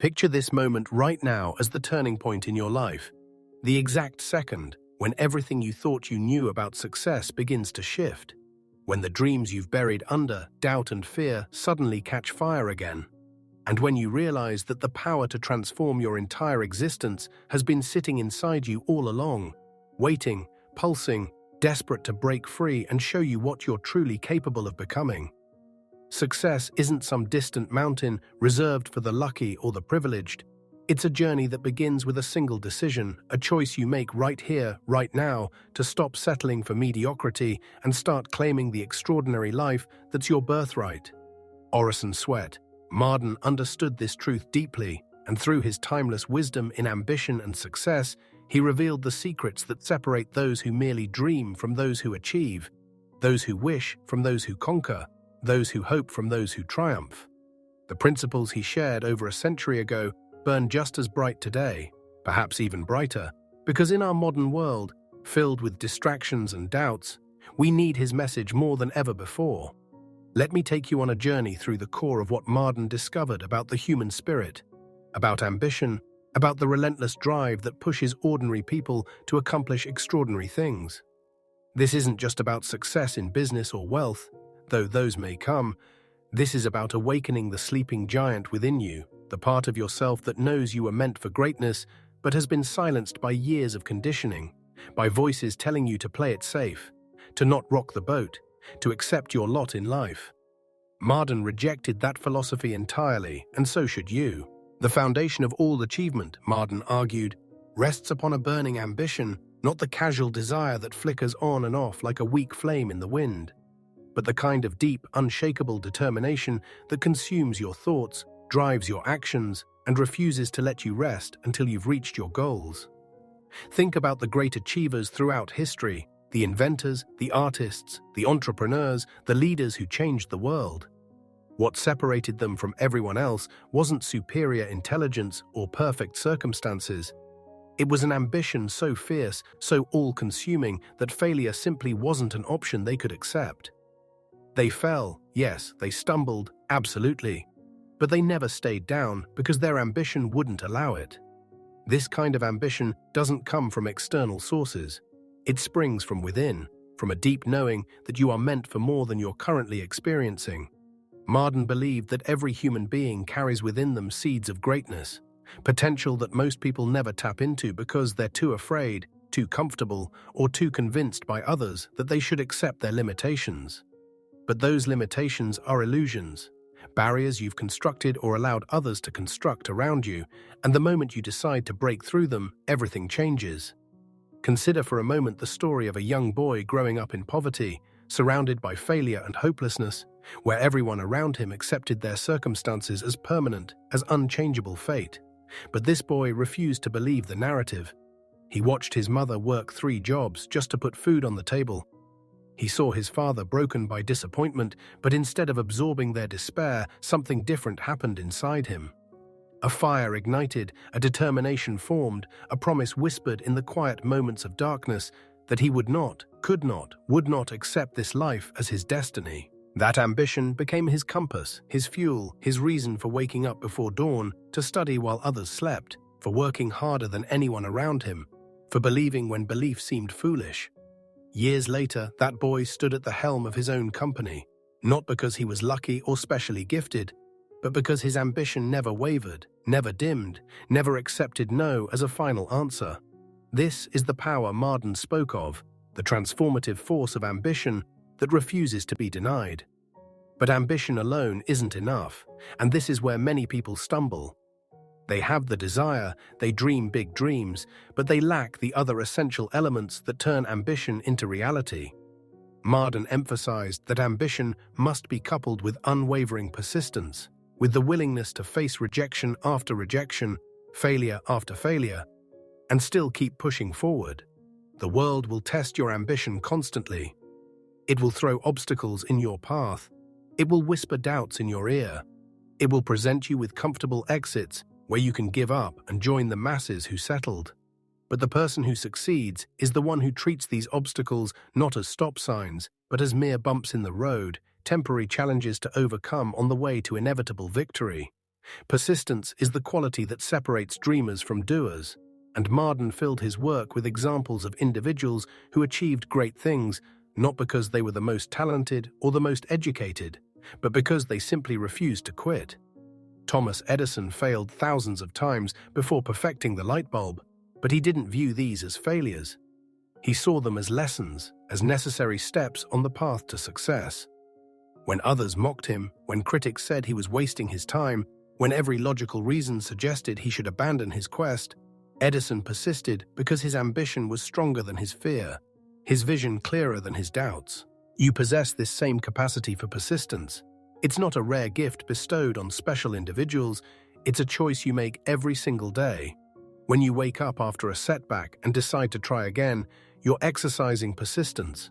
Picture this moment right now as the turning point in your life, the exact second when everything you thought you knew about success begins to shift, when the dreams you've buried under doubt and fear suddenly catch fire again, and when you realize that the power to transform your entire existence has been sitting inside you all along, waiting, pulsing, desperate to break free and show you what you're truly capable of becoming. Success isn't some distant mountain reserved for the lucky or the privileged. It's a journey that begins with a single decision, a choice you make right here, right now, to stop settling for mediocrity and start claiming the extraordinary life that's your birthright. Orison Swett Marden understood this truth deeply, and through his timeless wisdom in ambition and success, he revealed the secrets that separate those who merely dream from those who achieve, those who wish from those who conquer, those who hope from those who triumph. The principles he shared over a century ago burn just as bright today, perhaps even brighter, because in our modern world, filled with distractions and doubts, we need his message more than ever before. Let me take you on a journey through the core of what Marden discovered about the human spirit, about ambition, about the relentless drive that pushes ordinary people to accomplish extraordinary things. This isn't just about success in business or wealth, though those may come. This is about awakening the sleeping giant within you, the part of yourself that knows you were meant for greatness but has been silenced by years of conditioning, by voices telling you to play it safe, to not rock the boat, to accept your lot in life. Marden rejected that philosophy entirely, and so should you. The foundation of all achievement, Marden argued, rests upon a burning ambition, not the casual desire that flickers on and off like a weak flame in the wind, but the kind of deep, unshakable determination that consumes your thoughts, drives your actions, and refuses to let you rest until you've reached your goals. Think about the great achievers throughout history, the inventors, the artists, the entrepreneurs, the leaders who changed the world. What separated them from everyone else wasn't superior intelligence or perfect circumstances. It was an ambition so fierce, so all-consuming, that failure simply wasn't an option they could accept. They fell, yes, they stumbled, absolutely, but they never stayed down because their ambition wouldn't allow it. This kind of ambition doesn't come from external sources. It springs from within, from a deep knowing that you are meant for more than you're currently experiencing. Marden believed that every human being carries within them seeds of greatness, potential that most people never tap into because they're too afraid, too comfortable, or too convinced by others that they should accept their limitations. But those limitations are illusions, barriers you've constructed or allowed others to construct around you, and the moment you decide to break through them, everything changes. Consider for a moment the story of a young boy growing up in poverty, surrounded by failure and hopelessness, where everyone around him accepted their circumstances as permanent, as unchangeable fate. But this boy refused to believe the narrative. He watched his mother work 3 jobs just to put food on the table. He saw his father broken by disappointment, but instead of absorbing their despair, something different happened inside him. A fire ignited, a determination formed, a promise whispered in the quiet moments of darkness that he would not, could not, would not accept this life as his destiny. That ambition became his compass, his fuel, his reason for waking up before dawn, to study while others slept, for working harder than anyone around him, for believing when belief seemed foolish. Years later, that boy stood at the helm of his own company, not because he was lucky or specially gifted, but because his ambition never wavered, never dimmed, never accepted no as a final answer. This is the power Marden spoke of, the transformative force of ambition that refuses to be denied. But ambition alone isn't enough, and this is where many people stumble. They have the desire, they dream big dreams, but they lack the other essential elements that turn ambition into reality. Marden emphasized that ambition must be coupled with unwavering persistence, with the willingness to face rejection after rejection, failure after failure, and still keep pushing forward. The world will test your ambition constantly. It will throw obstacles in your path. It will whisper doubts in your ear. It will present you with comfortable exits where you can give up and join the masses who settled. But the person who succeeds is the one who treats these obstacles not as stop signs, but as mere bumps in the road, temporary challenges to overcome on the way to inevitable victory. Persistence is the quality that separates dreamers from doers, and Marden filled his work with examples of individuals who achieved great things not because they were the most talented or the most educated, but because they simply refused to quit. Thomas Edison failed thousands of times before perfecting the light bulb, but he didn't view these as failures. He saw them as lessons, as necessary steps on the path to success. When others mocked him, when critics said he was wasting his time, when every logical reason suggested he should abandon his quest, Edison persisted because his ambition was stronger than his fear, his vision clearer than his doubts. You possess this same capacity for persistence. It's not a rare gift bestowed on special individuals, it's a choice you make every single day. When you wake up after a setback and decide to try again, you're exercising persistence.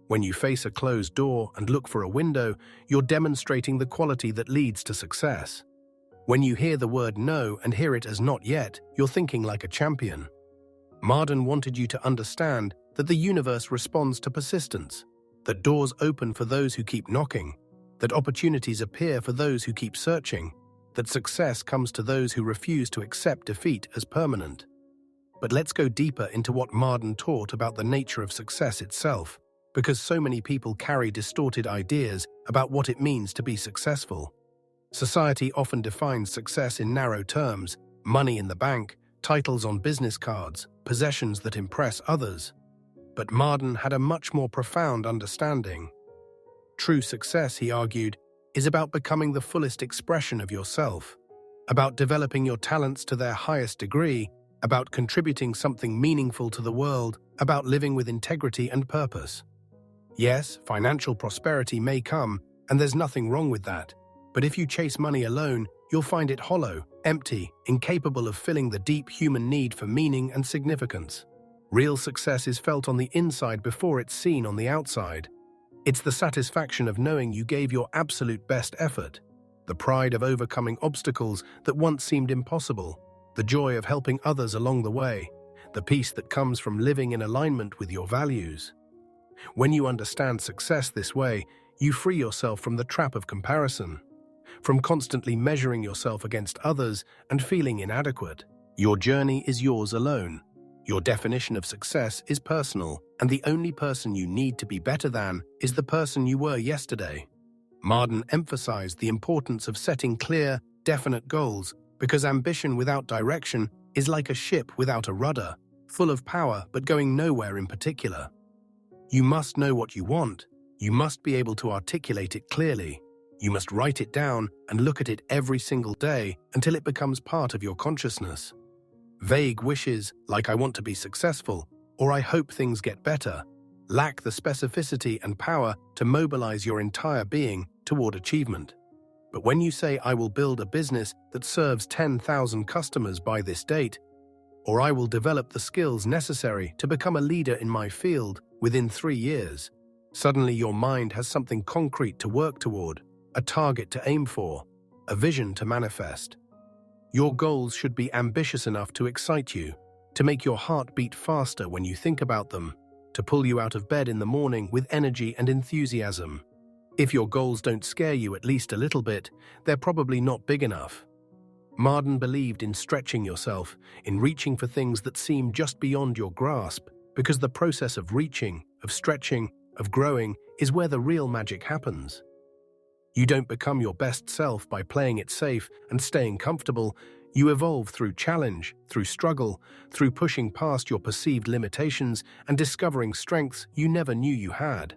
When you face a closed door and look for a window, you're demonstrating the quality that leads to success. When you hear the word no and hear it as not yet, you're thinking like a champion. Marden wanted you to understand that the universe responds to persistence, that doors open for those who keep knocking, that opportunities appear for those who keep searching, that success comes to those who refuse to accept defeat as permanent. But let's go deeper into what Marden taught about the nature of success itself, because so many people carry distorted ideas about what it means to be successful. Society often defines success in narrow terms: money in the bank, titles on business cards, possessions that impress others. But Marden had a much more profound understanding. True success, he argued, is about becoming the fullest expression of yourself, about developing your talents to their highest degree, about contributing something meaningful to the world, about living with integrity and purpose. Yes, financial prosperity may come, and there's nothing wrong with that. But if you chase money alone, you'll find it hollow, empty, incapable of filling the deep human need for meaning and significance. Real success is felt on the inside before it's seen on the outside. It's the satisfaction of knowing you gave your absolute best effort, the pride of overcoming obstacles that once seemed impossible, the joy of helping others along the way, the peace that comes from living in alignment with your values. When you understand success this way, you free yourself from the trap of comparison, from constantly measuring yourself against others and feeling inadequate. Your journey is yours alone. Your definition of success is personal, and the only person you need to be better than is the person you were yesterday. Marden emphasized the importance of setting clear, definite goals, because ambition without direction is like a ship without a rudder, full of power but going nowhere in particular. You must know what you want. You must be able to articulate it clearly. You must write it down and look at it every single day until it becomes part of your consciousness. Vague wishes, like "I want to be successful" or "I hope things get better," lack the specificity and power to mobilize your entire being toward achievement. But when you say "I will build a business that serves 10,000 customers by this date," or "I will develop the skills necessary to become a leader in my field within 3 years," suddenly your mind has something concrete to work toward, a target to aim for, a vision to manifest. Your goals should be ambitious enough to excite you, to make your heart beat faster when you think about them, to pull you out of bed in the morning with energy and enthusiasm. If your goals don't scare you at least a little bit, they're probably not big enough. Marden believed in stretching yourself, in reaching for things that seem just beyond your grasp, because the process of reaching, of stretching, of growing is where the real magic happens. You don't become your best self by playing it safe and staying comfortable. You evolve through challenge, through struggle, through pushing past your perceived limitations and discovering strengths you never knew you had.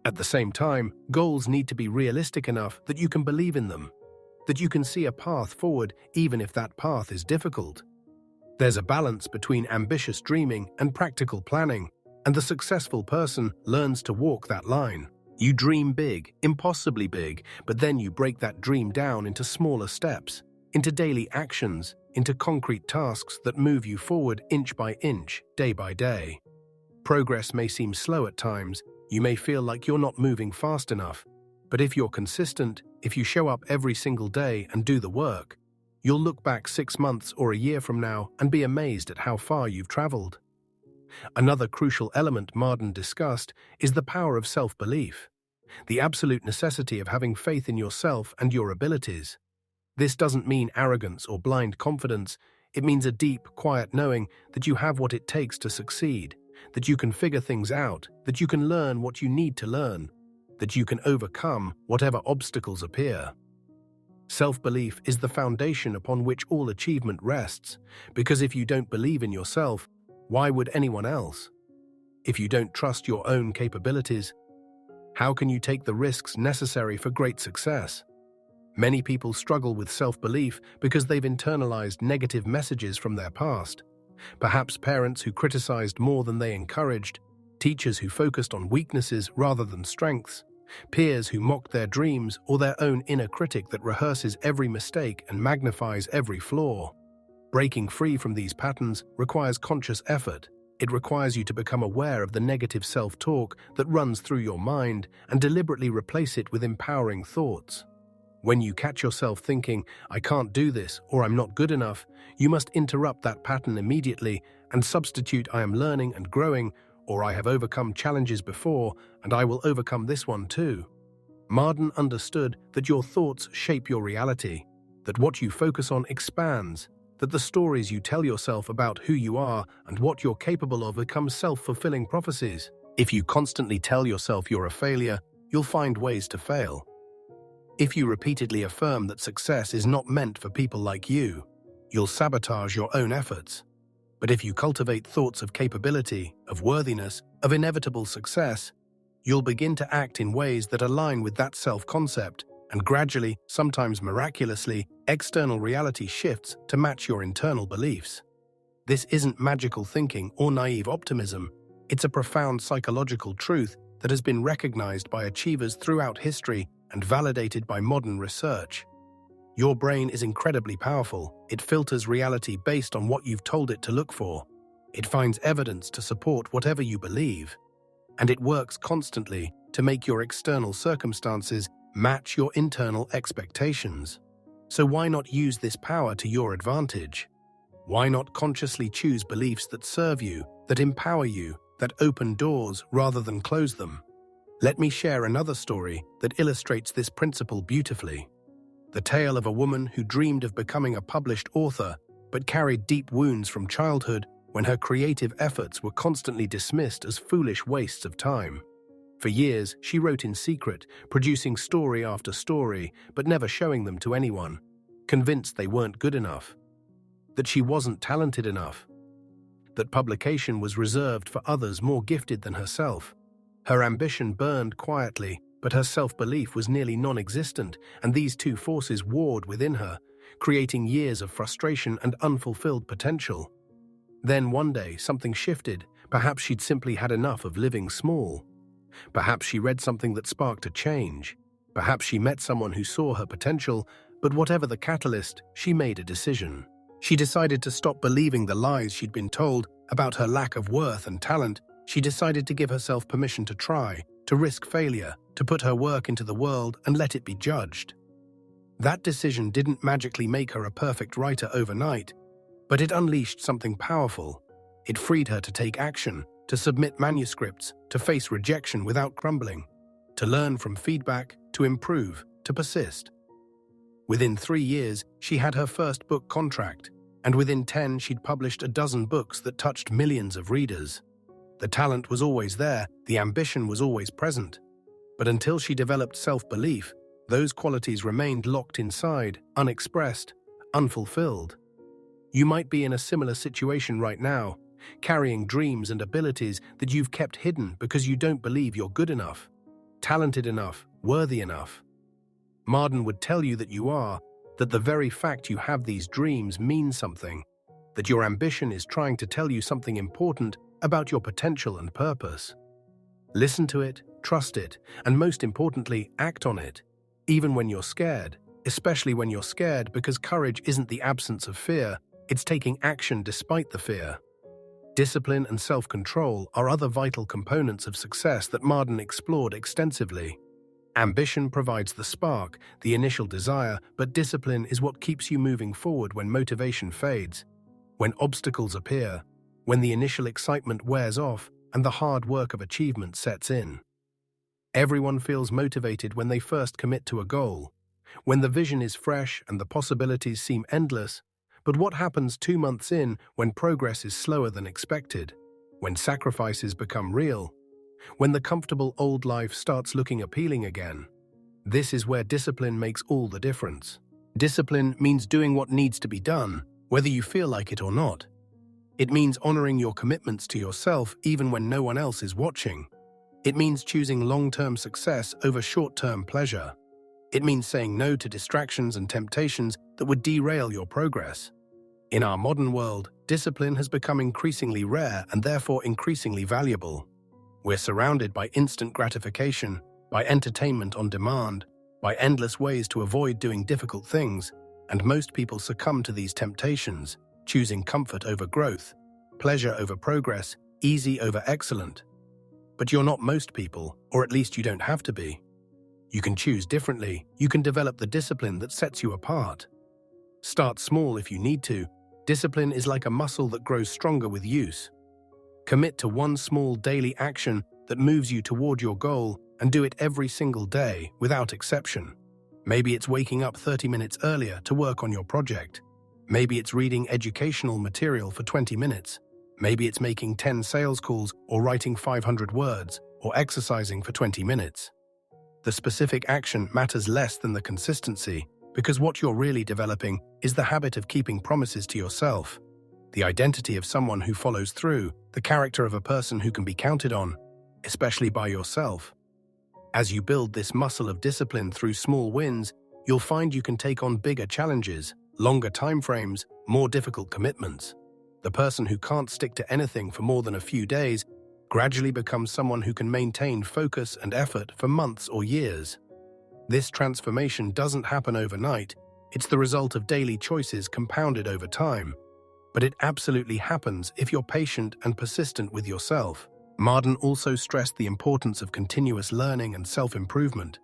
At the same time, goals need to be realistic enough that you can believe in them, that you can see a path forward even if that path is difficult. There's a balance between ambitious dreaming and practical planning, and the successful person learns to walk that line. You dream big, impossibly big, but then you break that dream down into smaller steps, into daily actions, into concrete tasks that move you forward inch by inch, day by day. Progress may seem slow at times, you may feel like you're not moving fast enough, but if you're consistent, if you show up every single day and do the work, you'll look back 6 months or a year from now and be amazed at how far you've traveled. Another crucial element Marden discussed is the power of self-belief, the absolute necessity of having faith in yourself and your abilities. This doesn't mean arrogance or blind confidence. It means a deep, quiet knowing that you have what it takes to succeed, that you can figure things out, that you can learn what you need to learn, that you can overcome whatever obstacles appear. Self-belief is the foundation upon which all achievement rests, because if you don't believe in yourself, why would anyone else? If you don't trust your own capabilities, how can you take the risks necessary for great success? Many people struggle with self-belief because they've internalized negative messages from their past. Perhaps parents who criticized more than they encouraged, teachers who focused on weaknesses rather than strengths, peers who mocked their dreams, or their own inner critic that rehearses every mistake and magnifies every flaw. Breaking free from these patterns requires conscious effort. It requires you to become aware of the negative self-talk that runs through your mind and deliberately replace it with empowering thoughts. When you catch yourself thinking, "I can't do this," or "I'm not good enough," you must interrupt that pattern immediately and substitute "I am learning and growing," or "I have overcome challenges before, and I will overcome this one too." Marden understood that your thoughts shape your reality, that what you focus on expands, that the stories you tell yourself about who you are and what you're capable of become self-fulfilling prophecies. If you constantly tell yourself you're a failure, you'll find ways to fail. If you repeatedly affirm that success is not meant for people like you, you'll sabotage your own efforts. But if you cultivate thoughts of capability, of worthiness, of inevitable success, you'll begin to act in ways that align with that self-concept, and gradually, sometimes miraculously, external reality shifts to match your internal beliefs. This isn't magical thinking or naive optimism. It's a profound psychological truth that has been recognized by achievers throughout history and validated by modern research. Your brain is incredibly powerful. It filters reality based on what you've told it to look for. It finds evidence to support whatever you believe. And it works constantly to make your external circumstances match your internal expectations. So why not use this power to your advantage? Why not consciously choose beliefs that serve you, that empower you, that open doors rather than close them? Let me share another story that illustrates this principle beautifully. The tale of a woman who dreamed of becoming a published author, but carried deep wounds from childhood when her creative efforts were constantly dismissed as foolish wastes of time. For years, she wrote in secret, producing story after story, but never showing them to anyone, convinced they weren't good enough, that she wasn't talented enough, that publication was reserved for others more gifted than herself. Her ambition burned quietly, but her self-belief was nearly non-existent, and these two forces warred within her, creating years of frustration and unfulfilled potential. Then one day, something shifted. Perhaps she'd simply had enough of living small. Perhaps she read something that sparked a change. Perhaps she met someone who saw her potential, but whatever the catalyst, she made a decision. She decided to stop believing the lies she'd been told about her lack of worth and talent. She decided to give herself permission to try, to risk failure, to put her work into the world and let it be judged. That decision didn't magically make her a perfect writer overnight, but it unleashed something powerful. It freed her to take action, to submit manuscripts, to face rejection without crumbling, to learn from feedback, to improve, to persist. Within 3 years, she had her first book contract, and within 10, she'd published a dozen books that touched millions of readers. The talent was always there, the ambition was always present. But until she developed self-belief, those qualities remained locked inside, unexpressed, unfulfilled. You might be in a similar situation right now, carrying dreams and abilities that you've kept hidden because you don't believe you're good enough, talented enough, worthy enough. Marden would tell you that you are, that the very fact you have these dreams means something, that your ambition is trying to tell you something important about your potential and purpose. Listen to it, trust it, and most importantly, act on it, even when you're scared, especially when you're scared because courage isn't the absence of fear, it's taking action despite the fear. Discipline and self-control are other vital components of success that Marden explored extensively. Ambition provides the spark, the initial desire, but discipline is what keeps you moving forward when motivation fades, when obstacles appear, when the initial excitement wears off and the hard work of achievement sets in. Everyone feels motivated when they first commit to a goal, when the vision is fresh and the possibilities seem endless. But what happens 2 months in when progress is slower than expected, when sacrifices become real, when the comfortable old life starts looking appealing again? This is where discipline makes all the difference. Discipline means doing what needs to be done, whether you feel like it or not. It means honoring your commitments to yourself even when no one else is watching. It means choosing long-term success over short-term pleasure. It means saying no to distractions and temptations that would derail your progress. In our modern world, discipline has become increasingly rare and therefore increasingly valuable. We're surrounded by instant gratification, by entertainment on demand, by endless ways to avoid doing difficult things, and most people succumb to these temptations, choosing comfort over growth, pleasure over progress, easy over excellent. But you're not most people, or at least you don't have to be. You can choose differently. You can develop the discipline that sets you apart. Start small if you need to. Discipline is like a muscle that grows stronger with use. Commit to one small daily action that moves you toward your goal and do it every single day without exception. Maybe it's waking up 30 minutes earlier to work on your project. Maybe it's reading educational material for 20 minutes. Maybe it's making 10 sales calls or writing 500 words or exercising for 20 minutes. The specific action matters less than the consistency, because what you're really developing is the habit of keeping promises to yourself, the identity of someone who follows through, the character of a person who can be counted on, especially by yourself. As you build this muscle of discipline through small wins, you'll find you can take on bigger challenges, longer timeframes, more difficult commitments. The person who can't stick to anything for more than a few days gradually becomes someone who can maintain focus and effort for months or years. This transformation doesn't happen overnight. It's the result of daily choices compounded over time. But it absolutely happens if you're patient and persistent with yourself. Marden also stressed the importance of continuous learning and self-improvement,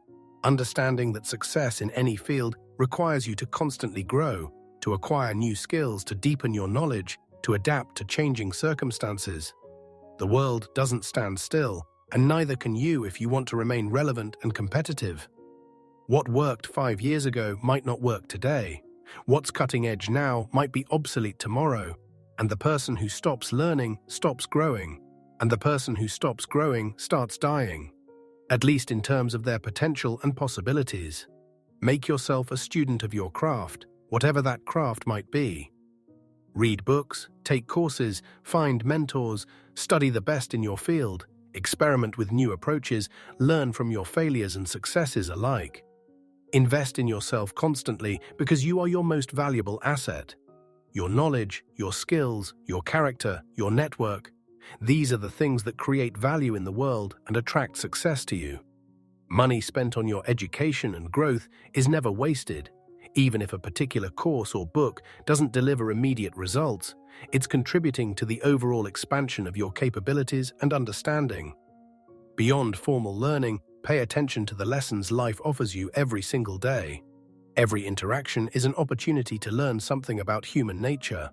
understanding that success in any field requires you to constantly grow, to acquire new skills, to deepen your knowledge, to adapt to changing circumstances. The world doesn't stand still, and neither can you if you want to remain relevant and competitive. What worked 5 years ago might not work today. What's cutting edge now might be obsolete tomorrow, and the person who stops learning stops growing, and the person who stops growing starts dying, at least in terms of their potential and possibilities. Make yourself a student of your craft, whatever that craft might be. Read books, take courses, find mentors, study the best in your field, experiment with new approaches, learn from your failures and successes alike. Invest in yourself constantly because you are your most valuable asset. Your knowledge, your skills, your character, your network, these are the things that create value in the world and attract success to you. Money spent on your education and growth is never wasted. Even if a particular course or book doesn't deliver immediate results, it's contributing to the overall expansion of your capabilities and understanding. Beyond formal learning, pay attention to the lessons life offers you every single day. Every interaction is an opportunity to learn something about human nature.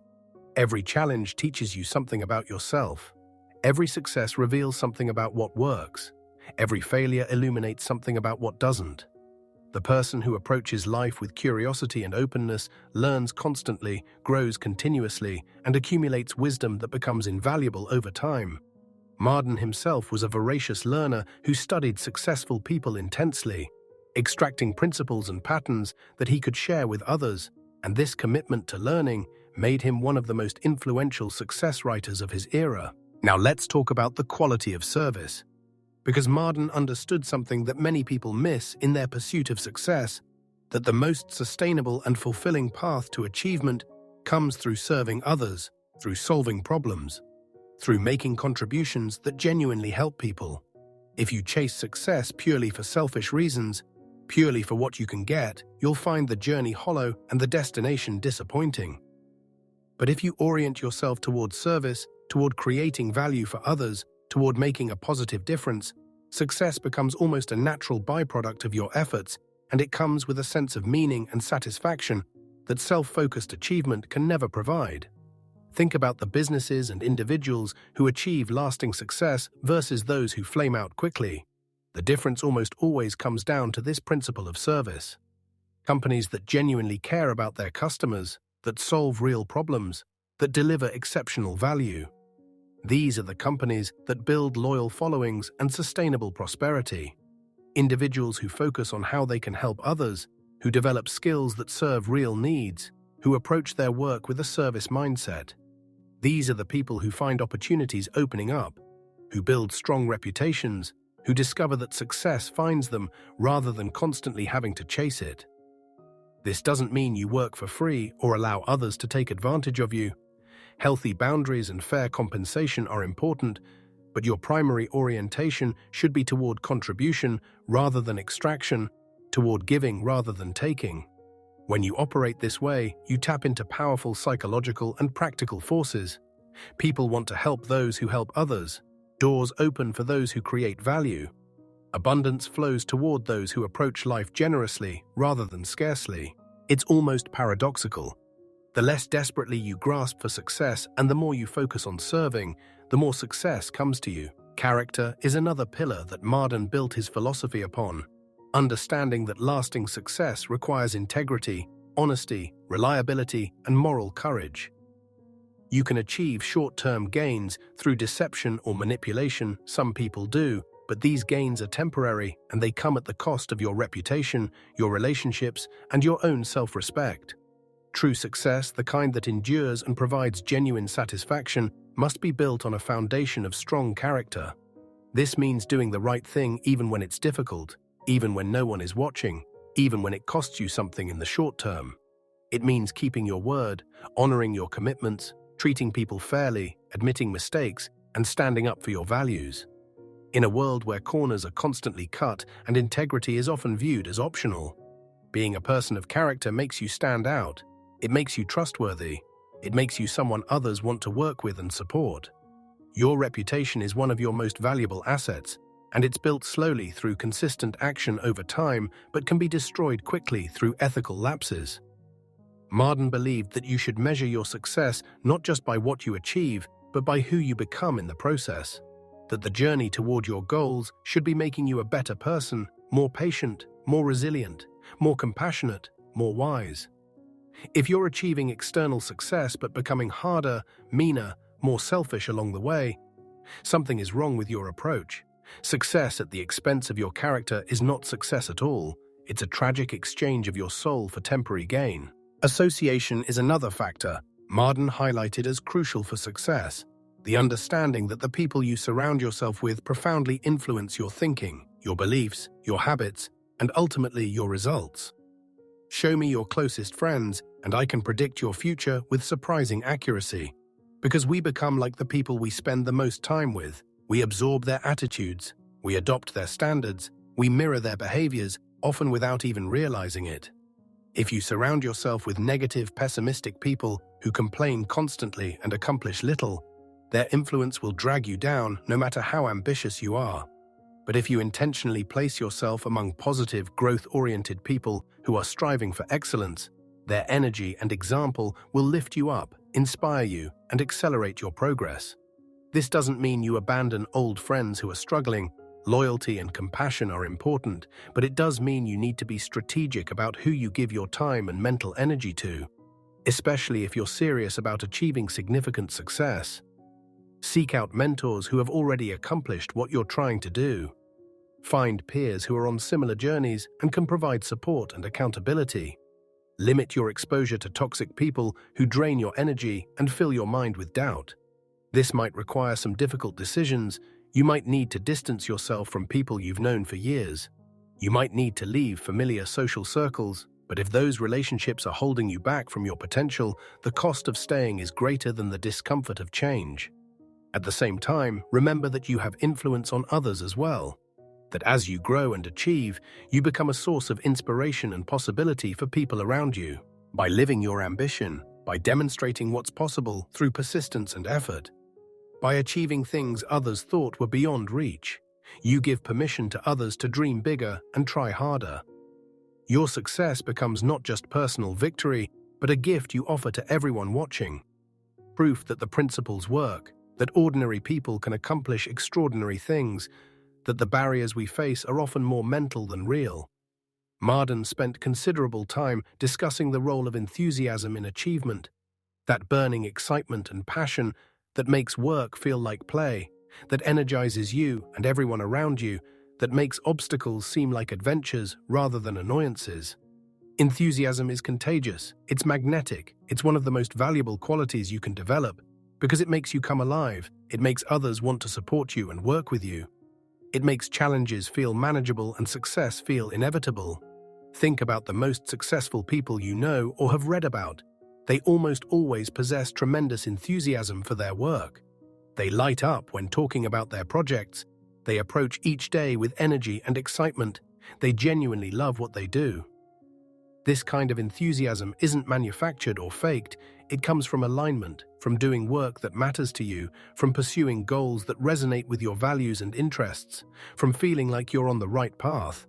Every challenge teaches you something about yourself. Every success reveals something about what works. Every failure illuminates something about what doesn't. The person who approaches life with curiosity and openness learns constantly, grows continuously, and accumulates wisdom that becomes invaluable over time. Marden himself was a voracious learner who studied successful people intensely, extracting principles and patterns that he could share with others, and this commitment to learning made him one of the most influential success writers of his era. Now let's talk about the quality of service. Because Marden understood something that many people miss in their pursuit of success, that the most sustainable and fulfilling path to achievement comes through serving others, through solving problems, through making contributions that genuinely help people. If you chase success purely for selfish reasons, purely for what you can get, you'll find the journey hollow and the destination disappointing. But if you orient yourself toward service, toward creating value for others, toward making a positive difference, success becomes almost a natural byproduct of your efforts, and it comes with a sense of meaning and satisfaction that self-focused achievement can never provide. Think about the businesses and individuals who achieve lasting success versus those who flame out quickly. The difference almost always comes down to this principle of service. Companies that genuinely care about their customers, that solve real problems, that deliver exceptional value. These are the companies that build loyal followings and sustainable prosperity. Individuals who focus on how they can help others, who develop skills that serve real needs, who approach their work with a service mindset. These are the people who find opportunities opening up, who build strong reputations, who discover that success finds them rather than constantly having to chase it. This doesn't mean you work for free or allow others to take advantage of you. Healthy boundaries and fair compensation are important, but your primary orientation should be toward contribution rather than extraction, toward giving rather than taking. When you operate this way, you tap into powerful psychological and practical forces. People want to help those who help others. Doors open for those who create value. Abundance flows toward those who approach life generously rather than scarcely. It's almost paradoxical. The less desperately you grasp for success and the more you focus on serving, the more success comes to you. Character is another pillar that Marden built his philosophy upon. Understanding that lasting success requires integrity, honesty, reliability, and moral courage. You can achieve short-term gains through deception or manipulation, some people do, but these gains are temporary and they come at the cost of your reputation, your relationships, and your own self-respect. True success, the kind that endures and provides genuine satisfaction, must be built on a foundation of strong character. This means doing the right thing even when it's difficult, even when no one is watching, even when it costs you something in the short term. It means keeping your word, honoring your commitments, treating people fairly, admitting mistakes, and standing up for your values. In a world where corners are constantly cut and integrity is often viewed as optional, being a person of character makes you stand out. It makes you trustworthy. It makes you someone others want to work with and support. Your reputation is one of your most valuable assets, and it's built slowly through consistent action over time, but can be destroyed quickly through ethical lapses. Marden believed that you should measure your success not just by what you achieve, but by who you become in the process. That the journey toward your goals should be making you a better person, more patient, more resilient, more compassionate, more wise. If you're achieving external success but becoming harder, meaner, more selfish along the way, something is wrong with your approach. Success at the expense of your character is not success at all. It's a tragic exchange of your soul for temporary gain. Association is another factor Marden highlighted as crucial for success. The understanding that the people you surround yourself with profoundly influence your thinking, your beliefs, your habits, and ultimately your results. Show me your closest friends, and I can predict your future with surprising accuracy. Because we become like the people we spend the most time with. We absorb their attitudes, we adopt their standards, we mirror their behaviors, often without even realizing it. If you surround yourself with negative, pessimistic people who complain constantly and accomplish little, their influence will drag you down no matter how ambitious you are. But if you intentionally place yourself among positive, growth-oriented people who are striving for excellence, their energy and example will lift you up, inspire you, and accelerate your progress. This doesn't mean you abandon old friends who are struggling. Loyalty and compassion are important, but it does mean you need to be strategic about who you give your time and mental energy to, especially if you're serious about achieving significant success. Seek out mentors who have already accomplished what you're trying to do. Find peers who are on similar journeys and can provide support and accountability. Limit your exposure to toxic people who drain your energy and fill your mind with doubt. This might require some difficult decisions. You might need to distance yourself from people you've known for years. You might need to leave familiar social circles, but if those relationships are holding you back from your potential, the cost of staying is greater than the discomfort of change. At the same time, remember that you have influence on others as well. That as you grow and achieve, you become a source of inspiration and possibility for people around you. By living your ambition, by demonstrating what's possible through persistence and effort, by achieving things others thought were beyond reach, you give permission to others to dream bigger and try harder. Your success becomes not just personal victory, but a gift you offer to everyone watching. Proof that the principles work, that ordinary people can accomplish extraordinary things, that the barriers we face are often more mental than real. Marden spent considerable time discussing the role of enthusiasm in achievement, that burning excitement and passion that makes work feel like play, that energizes you and everyone around you, that makes obstacles seem like adventures rather than annoyances. Enthusiasm is contagious, it's magnetic, it's one of the most valuable qualities you can develop because it makes you come alive, it makes others want to support you and work with you. It makes challenges feel manageable and success feel inevitable. Think about the most successful people you know or have read about. They almost always possess tremendous enthusiasm for their work. They light up when talking about their projects. They approach each day with energy and excitement. They genuinely love what they do. This kind of enthusiasm isn't manufactured or faked. It comes from alignment, from doing work that matters to you, from pursuing goals that resonate with your values and interests, from feeling like you're on the right path.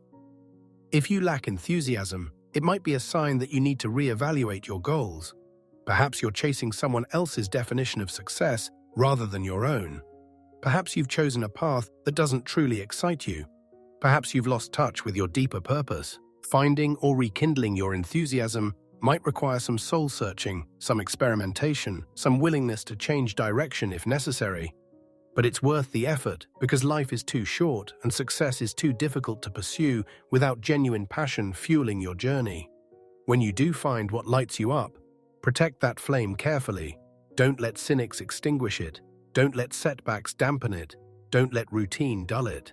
If you lack enthusiasm, it might be a sign that you need to reevaluate your goals. Perhaps you're chasing someone else's definition of success rather than your own. Perhaps you've chosen a path that doesn't truly excite you. Perhaps you've lost touch with your deeper purpose. Finding or rekindling your enthusiasm might require some soul-searching, some experimentation, some willingness to change direction if necessary. But it's worth the effort because life is too short and success is too difficult to pursue without genuine passion fueling your journey. When you do find what lights you up, protect that flame carefully. Don't let cynics extinguish it. Don't let setbacks dampen it. Don't let routine dull it.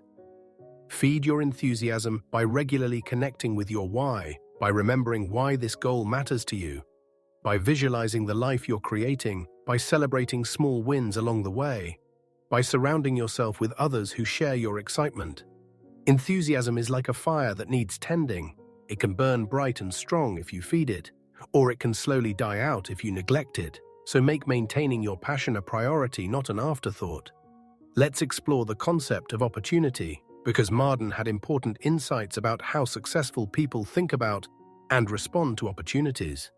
Feed your enthusiasm by regularly connecting with your why, by remembering why this goal matters to you, by visualizing the life you're creating, by celebrating small wins along the way, by surrounding yourself with others who share your excitement. Enthusiasm is like a fire that needs tending. It can burn bright and strong if you feed it, or it can slowly die out if you neglect it. So make maintaining your passion a priority, not an afterthought. Let's explore the concept of opportunity, because Marden had important insights about how successful people think about and respond to opportunities.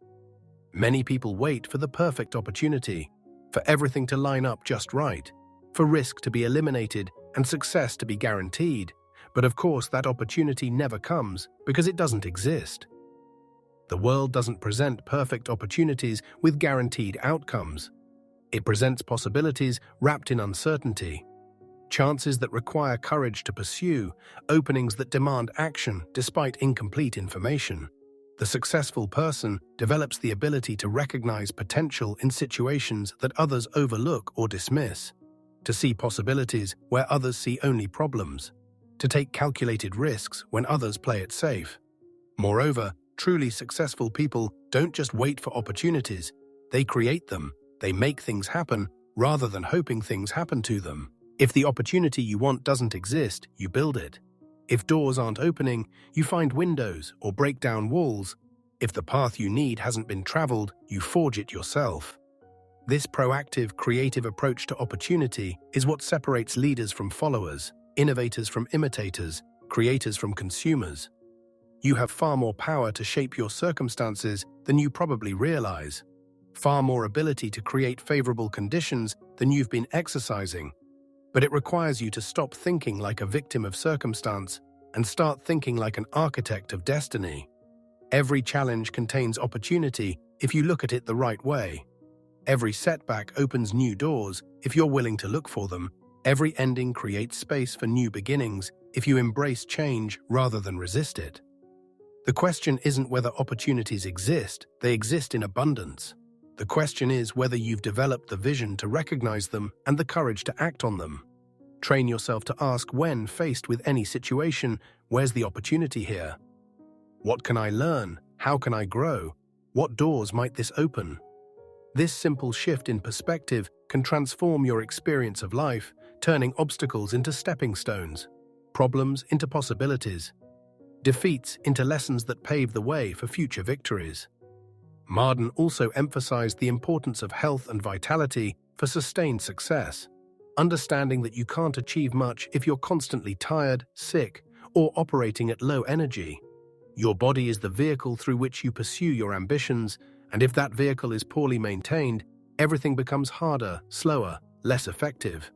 Many people wait for the perfect opportunity, for everything to line up just right, for risk to be eliminated and success to be guaranteed. But of course, that opportunity never comes because it doesn't exist. The world doesn't present perfect opportunities with guaranteed outcomes. It presents possibilities wrapped in uncertainty. Chances that require courage to pursue, openings that demand action despite incomplete information. The successful person develops the ability to recognize potential in situations that others overlook or dismiss, to see possibilities where others see only problems, to take calculated risks when others play it safe. Moreover, truly successful people don't just wait for opportunities, they create them. They make things happen rather than hoping things happen to them. If the opportunity you want doesn't exist, you build it. If doors aren't opening, you find windows or break down walls. If the path you need hasn't been traveled, you forge it yourself. This proactive, creative approach to opportunity is what separates leaders from followers, innovators from imitators, creators from consumers. You have far more power to shape your circumstances than you probably realize, far more ability to create favorable conditions than you've been exercising. But it requires you to stop thinking like a victim of circumstance and start thinking like an architect of destiny. Every challenge contains opportunity if you look at it the right way. Every setback opens new doors if you're willing to look for them. Every ending creates space for new beginnings if you embrace change rather than resist it. The question isn't whether opportunities exist, they exist in abundance. The question is whether you've developed the vision to recognize them and the courage to act on them. Train yourself to ask when faced with any situation, where's the opportunity here? What can I learn? How can I grow? What doors might this open? This simple shift in perspective can transform your experience of life, turning obstacles into stepping stones, problems into possibilities, defeats into lessons that pave the way for future victories. Marden also emphasized the importance of health and vitality for sustained success, understanding that you can't achieve much if you're constantly tired, sick, or operating at low energy. Your body is the vehicle through which you pursue your ambitions, and if that vehicle is poorly maintained, everything becomes harder, slower, less effective.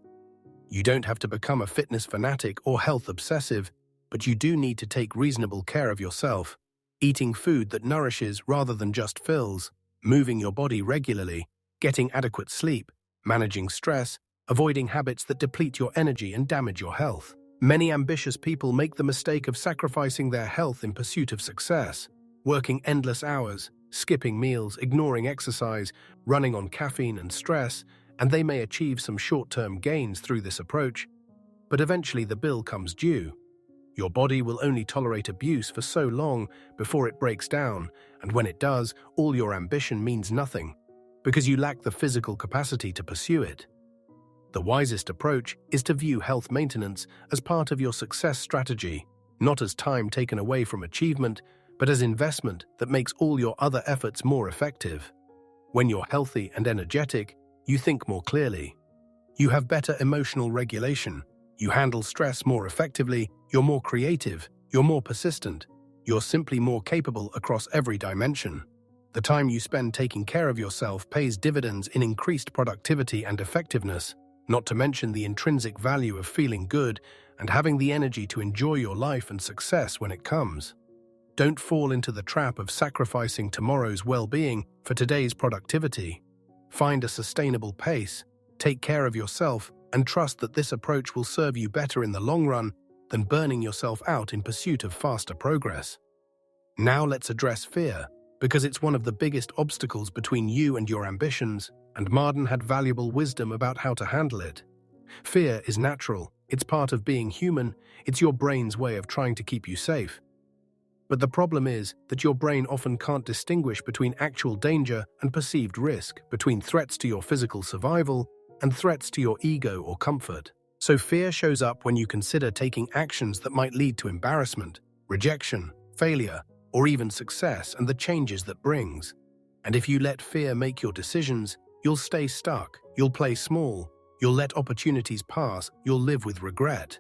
You don't have to become a fitness fanatic or health obsessive. but you do need to take reasonable care of yourself, eating food that nourishes rather than just fills, moving your body regularly, getting adequate sleep, managing stress, avoiding habits that deplete your energy and damage your health. Many ambitious people make the mistake of sacrificing their health in pursuit of success, working endless hours, skipping meals, ignoring exercise, running on caffeine and stress, and they may achieve some short-term gains through this approach, but eventually the bill comes due. Your body will only tolerate abuse for so long before it breaks down, and when it does, all your ambition means nothing, because you lack the physical capacity to pursue it. The wisest approach is to view health maintenance as part of your success strategy, not as time taken away from achievement, but as investment that makes all your other efforts more effective. When you're healthy and energetic, you think more clearly. You have better emotional regulation. You handle stress more effectively. You're more creative. You're more persistent. You're simply more capable across every dimension. The time you spend taking care of yourself pays dividends in increased productivity and effectiveness, not to mention the intrinsic value of feeling good and having the energy to enjoy your life and success when it comes. Don't fall into the trap of sacrificing tomorrow's well-being for today's productivity. Find a sustainable pace, take care of yourself, and trust that this approach will serve you better in the long run than burning yourself out in pursuit of faster progress. Now let's address fear, because it's one of the biggest obstacles between you and your ambitions, and Marden had valuable wisdom about how to handle it. Fear is natural, it's part of being human, it's your brain's way of trying to keep you safe. But the problem is that your brain often can't distinguish between actual danger and perceived risk, between threats to your physical survival and threats to your ego or comfort. So fear shows up when you consider taking actions that might lead to embarrassment, rejection, failure, or even success and the changes that brings. And if you let fear make your decisions, you'll stay stuck, you'll play small, you'll let opportunities pass, you'll live with regret.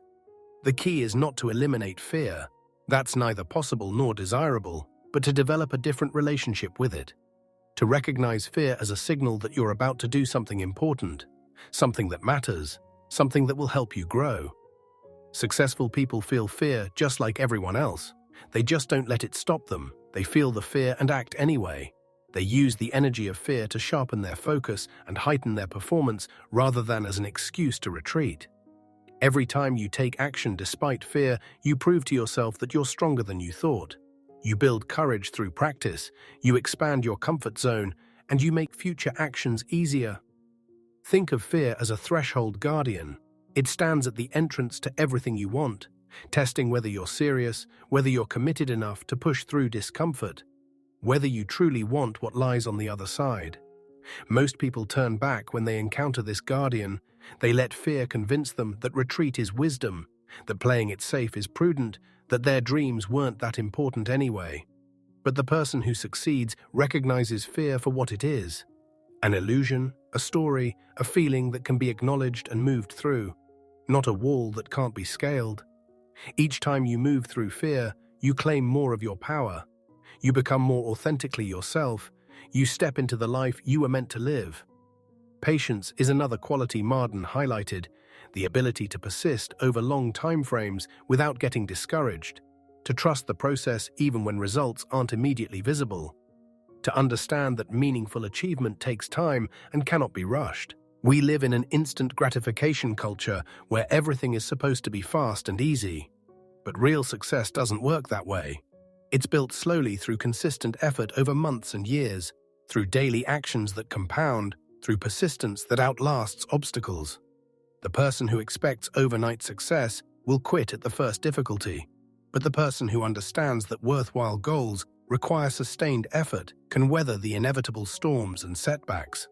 The key is not to eliminate fear. That's neither possible nor desirable, but to develop a different relationship with it. To recognize fear as a signal that you're about to do something important, something that matters, something that will help you grow. Successful people feel fear just like everyone else. They just don't let it stop them. They feel the fear and act anyway. They use the energy of fear to sharpen their focus and heighten their performance rather than as an excuse to retreat. Every time you take action despite fear, you prove to yourself that you're stronger than you thought. You build courage through practice, you expand your comfort zone, and you make future actions easier. Think of fear as a threshold guardian. It stands at the entrance to everything you want, testing whether you're serious, whether you're committed enough to push through discomfort, whether you truly want what lies on the other side. Most people turn back when they encounter this guardian. They let fear convince them that retreat is wisdom, that playing it safe is prudent, that their dreams weren't that important anyway. But the person who succeeds recognizes fear for what it is: an illusion, a story, a feeling that can be acknowledged and moved through, not a wall that can't be scaled. Each time you move through fear, you claim more of your power. You become more authentically yourself. You step into the life you were meant to live. Patience is another quality Marden highlighted, the ability to persist over long time frames without getting discouraged, to trust the process even when results aren't immediately visible, to understand that meaningful achievement takes time and cannot be rushed. We live in an instant gratification culture where everything is supposed to be fast and easy. But real success doesn't work that way. It's built slowly through consistent effort over months and years, through daily actions that compound, through persistence that outlasts obstacles. The person who expects overnight success will quit at the first difficulty, but the person who understands that worthwhile goals require sustained effort can weather the inevitable storms and setbacks.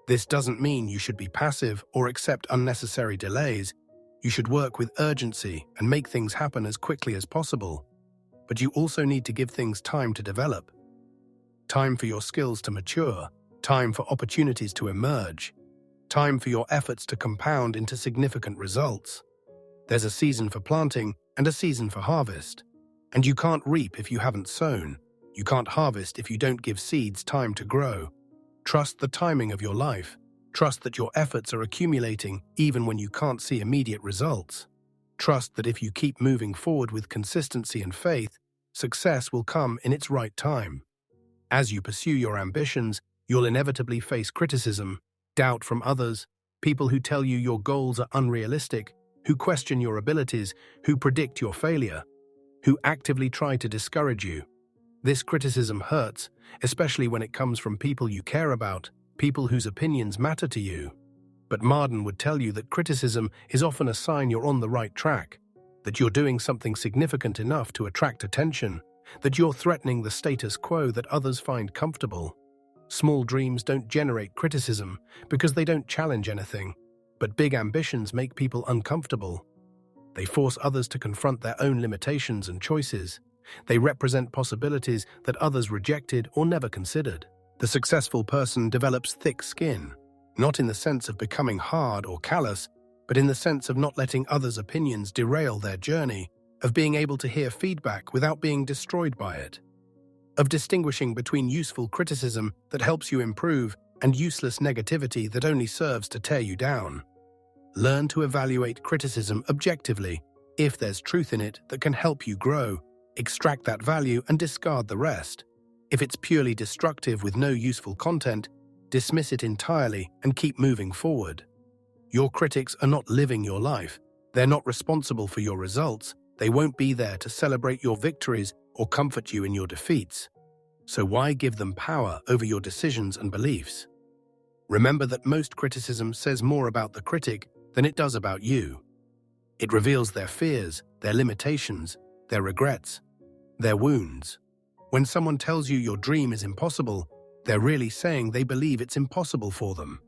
This doesn't mean you should be passive or accept unnecessary delays. You should work with urgency and make things happen as quickly as possible. But you also need to give things time to develop. Time for your skills to mature, time for opportunities to emerge, time for your efforts to compound into significant results. There's a season for planting and a season for harvest. And you can't reap if you haven't sown. You can't harvest if you don't give seeds time to grow. Trust the timing of your life. Trust that your efforts are accumulating even when you can't see immediate results. Trust that if you keep moving forward with consistency and faith, success will come in its right time. As you pursue your ambitions, you'll inevitably face criticism, doubt from others, people who tell you your goals are unrealistic, who question your abilities, who predict your failure, who actively try to discourage you. This criticism hurts, especially when it comes from people you care about, people whose opinions matter to you. But Marden would tell you that criticism is often a sign you're on the right track, that you're doing something significant enough to attract attention, that you're threatening the status quo that others find comfortable. Small dreams don't generate criticism because they don't challenge anything, but big ambitions make people uncomfortable. They force others to confront their own limitations and choices. They represent possibilities that others rejected or never considered. The successful person develops thick skin, not in the sense of becoming hard or callous, but in the sense of not letting others' opinions derail their journey, of being able to hear feedback without being destroyed by it, of distinguishing between useful criticism that helps you improve and useless negativity that only serves to tear you down. Learn to evaluate criticism objectively. If there's truth in it that can help you grow, extract that value and discard the rest. If it's purely destructive with no useful content, dismiss it entirely and keep moving forward. Your critics are not living your life. They're not responsible for your results. They won't be there to celebrate your victories or comfort you in your defeats. So why give them power over your decisions and beliefs? Remember that most criticism says more about the critic than it does about you. It reveals their fears, their limitations, their regrets, their wounds. When someone tells you your dream is impossible, they're really saying they believe it's impossible for them.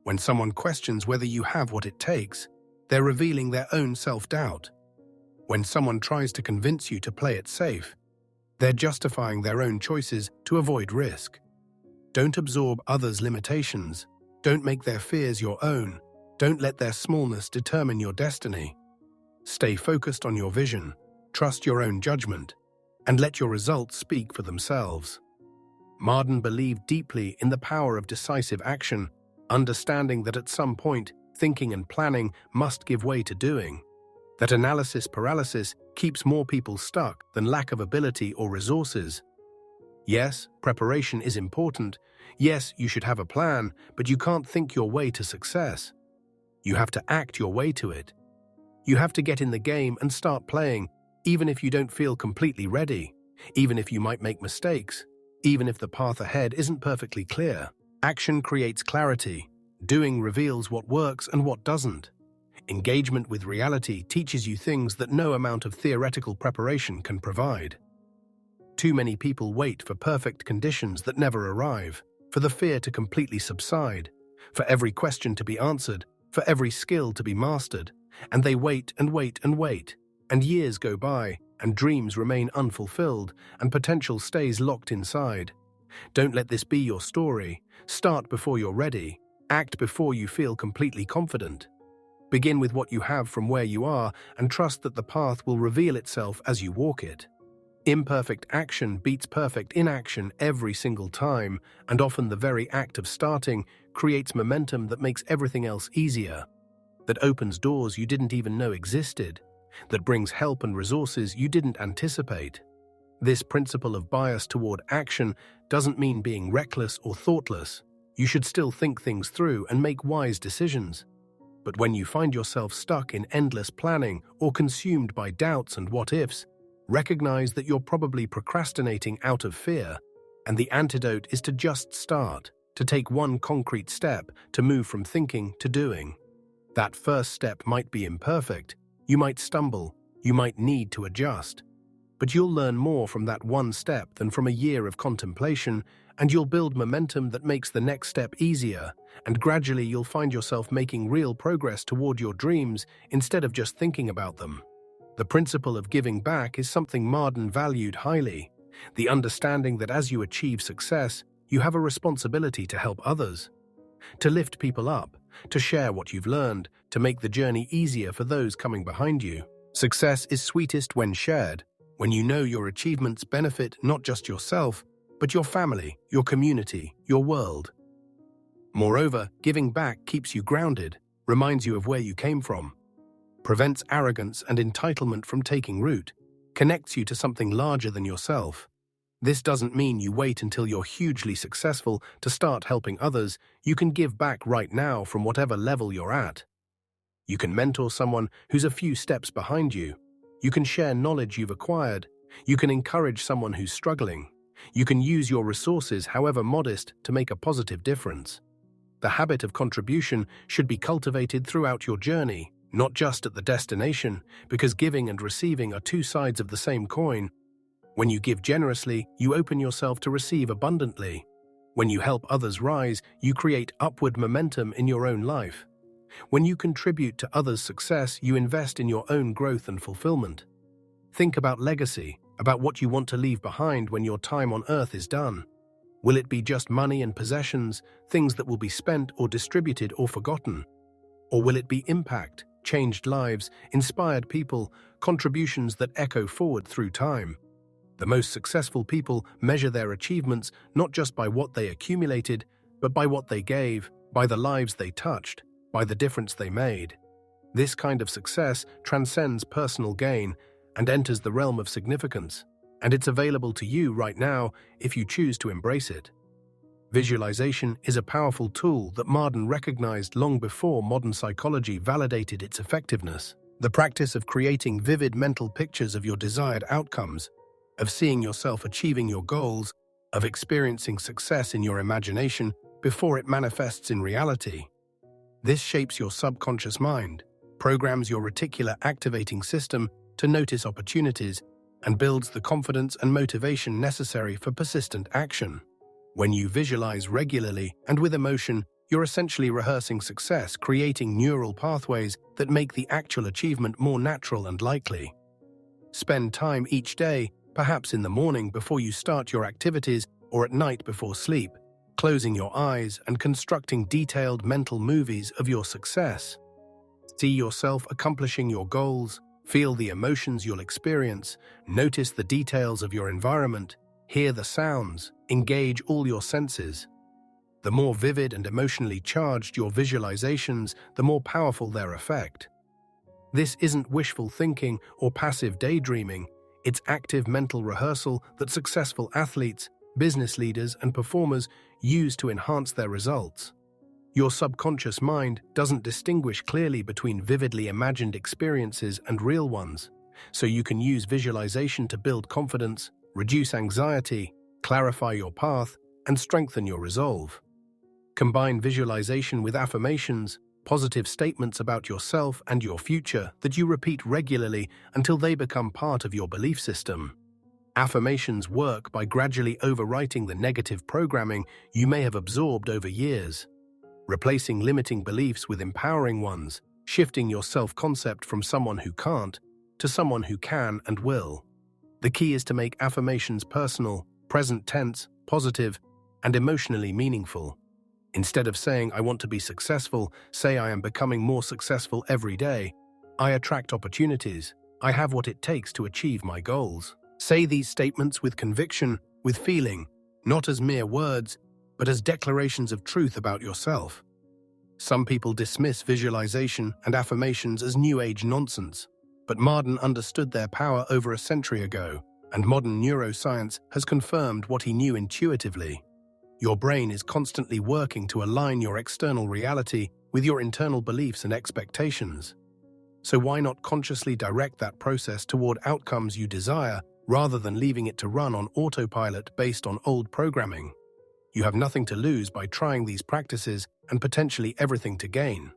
When someone questions whether you have what it takes, they're revealing their own self-doubt. When someone tries to convince you to play it safe, they're justifying their own choices to avoid risk. Don't absorb others' limitations. Don't make their fears your own. Don't let their smallness determine your destiny. Stay focused on your vision, trust your own judgment, and let your results speak for themselves. Marden believed deeply in the power of decisive action, understanding that at some point, thinking and planning must give way to doing. That analysis paralysis keeps more people stuck than lack of ability or resources. Yes, preparation is important. Yes, you should have a plan, but you can't think your way to success. You have to act your way to it. You have to get in the game and start playing, even if you don't feel completely ready, even if you might make mistakes, even if the path ahead isn't perfectly clear. Action creates clarity. Doing reveals what works and what doesn't. Engagement with reality teaches you things that no amount of theoretical preparation can provide. Too many people wait for perfect conditions that never arrive, for the fear to completely subside, for every question to be answered, for every skill to be mastered, and they wait and wait and wait, and years go by, and dreams remain unfulfilled, and potential stays locked inside. Don't let this be your story. Start before you're ready. Act before you feel completely confident. Begin with what you have from where you are and trust that the path will reveal itself as you walk it. Imperfect action beats perfect inaction every single time, and often the very act of starting creates momentum that makes everything else easier, that opens doors you didn't even know existed, that brings help and resources you didn't anticipate. This principle of bias toward action doesn't mean being reckless or thoughtless. You should still think things through and make wise decisions. But when you find yourself stuck in endless planning or consumed by doubts and what-ifs, recognize that you're probably procrastinating out of fear, and the antidote is to just start, to take one concrete step, to move from thinking to doing. That first step might be imperfect, you might stumble, you might need to adjust, but you'll learn more from that one step than from a year of contemplation, and you'll build momentum that makes the next step easier, and gradually you'll find yourself making real progress toward your dreams instead of just thinking about them. The principle of giving back is something Marden valued highly, the understanding that as you achieve success, you have a responsibility to help others, to lift people up, to share what you've learned, to make the journey easier for those coming behind you. Success is sweetest when shared, when you know your achievements benefit not just yourself, but your family, your community, your world. Moreover, giving back keeps you grounded, reminds you of where you came from. prevents arrogance and entitlement from taking root, connects you to something larger than yourself. This doesn't mean you wait until you're hugely successful to start helping others. You can give back right now from whatever level you're at. You can mentor someone who's a few steps behind you. You can share knowledge you've acquired. You can encourage someone who's struggling. You can use your resources, however modest, to make a positive difference. The habit of contribution should be cultivated throughout your journey, not just at the destination, because giving and receiving are two sides of the same coin. When you give generously, you open yourself to receive abundantly. When you help others rise, you create upward momentum in your own life. When you contribute to others' success, you invest in your own growth and fulfillment. Think about legacy, about what you want to leave behind when your time on earth is done. Will it be just money and possessions, things that will be spent or distributed or forgotten? Or will it be impact, changed lives, inspired people, contributions that echo forward through time? The most successful people measure their achievements not just by what they accumulated, but by what they gave, by the lives they touched, by the difference they made. This kind of success transcends personal gain and enters the realm of significance, and it's available to you right now if you choose to embrace it. Visualization is a powerful tool that Marden recognized long before modern psychology validated its effectiveness. The practice of creating vivid mental pictures of your desired outcomes, of seeing yourself achieving your goals, of experiencing success in your imagination before it manifests in reality. This shapes your subconscious mind, programs your reticular activating system to notice opportunities, and builds the confidence and motivation necessary for persistent action. When you visualize regularly and with emotion, you're essentially rehearsing success, creating neural pathways that make the actual achievement more natural and likely. Spend time each day, perhaps in the morning before you start your activities or at night before sleep, closing your eyes and constructing detailed mental movies of your success. See yourself accomplishing your goals, feel the emotions you'll experience, notice the details of your environment, hear the sounds, engage all your senses. The more vivid and emotionally charged your visualizations, the more powerful their effect. This isn't wishful thinking or passive daydreaming, it's active mental rehearsal that successful athletes, business leaders, and performers use to enhance their results. Your subconscious mind doesn't distinguish clearly between vividly imagined experiences and real ones, so you can use visualization to build confidence, reduce anxiety, clarify your path, and strengthen your resolve. Combine visualization with affirmations, positive statements about yourself and your future that you repeat regularly until they become part of your belief system. Affirmations work by gradually overwriting the negative programming you may have absorbed over years, replacing limiting beliefs with empowering ones, shifting your self-concept from someone who can't to someone who can and will. The key is to make affirmations personal, present tense, positive, and emotionally meaningful. Instead of saying, "I want to be successful," say, "I am becoming more successful every day. I attract opportunities. I have what it takes to achieve my goals." Say these statements with conviction, with feeling, not as mere words, but as declarations of truth about yourself. Some people dismiss visualization and affirmations as New Age nonsense, but Marden understood their power over a century ago, and modern neuroscience has confirmed what he knew intuitively. Your brain is constantly working to align your external reality with your internal beliefs and expectations. So why not consciously direct that process toward outcomes you desire rather than leaving it to run on autopilot based on old programming? You have nothing to lose by trying these practices and potentially everything to gain.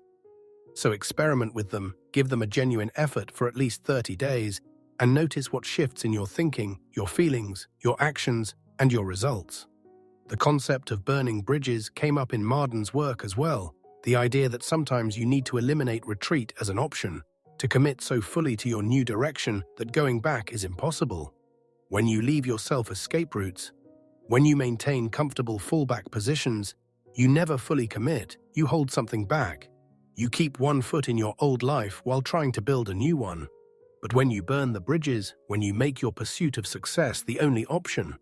So experiment with them, give them a genuine effort for at least 30 days, and notice what shifts in your thinking, your feelings, your actions, and your results. The concept of burning bridges came up in Marden's work as well, the idea that sometimes you need to eliminate retreat as an option, to commit so fully to your new direction that going back is impossible. When you leave yourself escape routes, when you maintain comfortable fallback positions, you never fully commit, you hold something back. You keep one foot in your old life while trying to build a new one. But when you burn the bridges, when you make your pursuit of success the only option,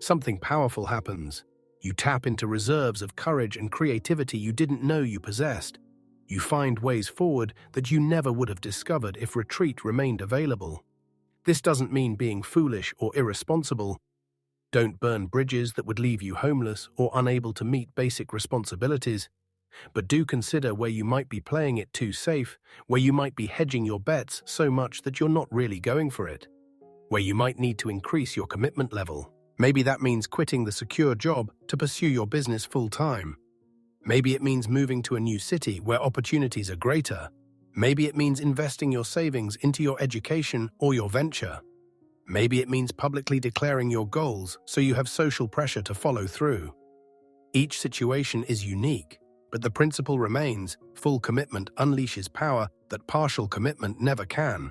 something powerful happens. You tap into reserves of courage and creativity you didn't know you possessed. You find ways forward that you never would have discovered if retreat remained available. This doesn't mean being foolish or irresponsible. Don't burn bridges that would leave you homeless or unable to meet basic responsibilities. But do consider where you might be playing it too safe, where you might be hedging your bets so much that you're not really going for it, where you might need to increase your commitment level. Maybe that means quitting the secure job to pursue your business full-time. Maybe it means moving to a new city where opportunities are greater. Maybe it means investing your savings into your education or your venture. Maybe it means publicly declaring your goals so you have social pressure to follow through. Each situation is unique, but the principle remains: full commitment unleashes power that partial commitment never can.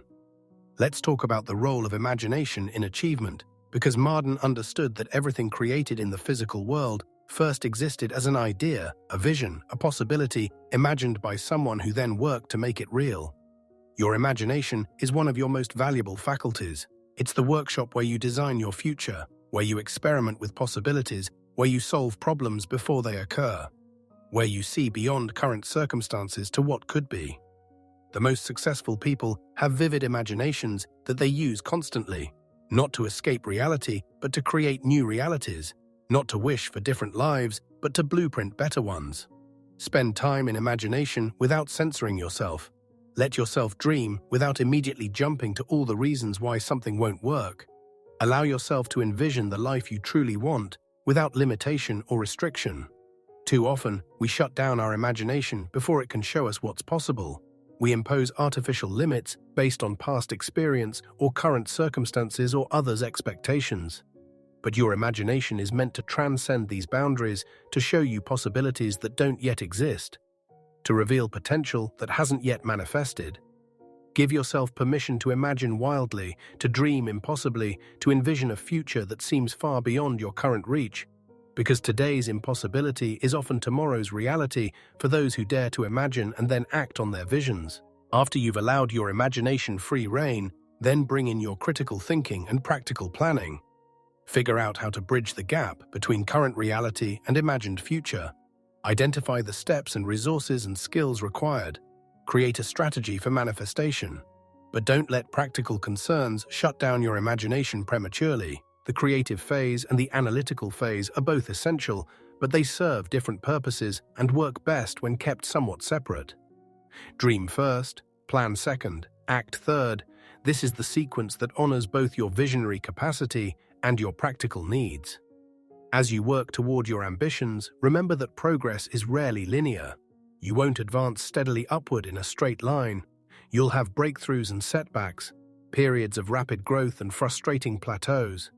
Let's talk about the role of imagination in achievement, because Marden understood that everything created in the physical world first existed as an idea, a vision, a possibility imagined by someone who then worked to make it real. Your imagination is one of your most valuable faculties. It's the workshop where you design your future, where you experiment with possibilities, where you solve problems before they occur, where you see beyond current circumstances to what could be. The most successful people have vivid imaginations that they use constantly, not to escape reality, but to create new realities, not to wish for different lives, but to blueprint better ones. Spend time in imagination without censoring yourself. Let yourself dream without immediately jumping to all the reasons why something won't work. Allow yourself to envision the life you truly want without limitation or restriction. Too often, we shut down our imagination before it can show us what's possible. We impose artificial limits based on past experience or current circumstances or others' expectations. But your imagination is meant to transcend these boundaries, to show you possibilities that don't yet exist, to reveal potential that hasn't yet manifested. Give yourself permission to imagine wildly, to dream impossibly, to envision a future that seems far beyond your current reach, because today's impossibility is often tomorrow's reality for those who dare to imagine and then act on their visions. After you've allowed your imagination free rein, then bring in your critical thinking and practical planning. Figure out how to bridge the gap between current reality and imagined future. Identify the steps and resources and skills required. Create a strategy for manifestation. But don't let practical concerns shut down your imagination prematurely. The creative phase and the analytical phase are both essential, but they serve different purposes and work best when kept somewhat separate. Dream first, plan second, act third. This is the sequence that honors both your visionary capacity and your practical needs. As you work toward your ambitions, remember that progress is rarely linear. You won't advance steadily upward in a straight line. You'll have breakthroughs and setbacks, periods of rapid growth and frustrating plateaus,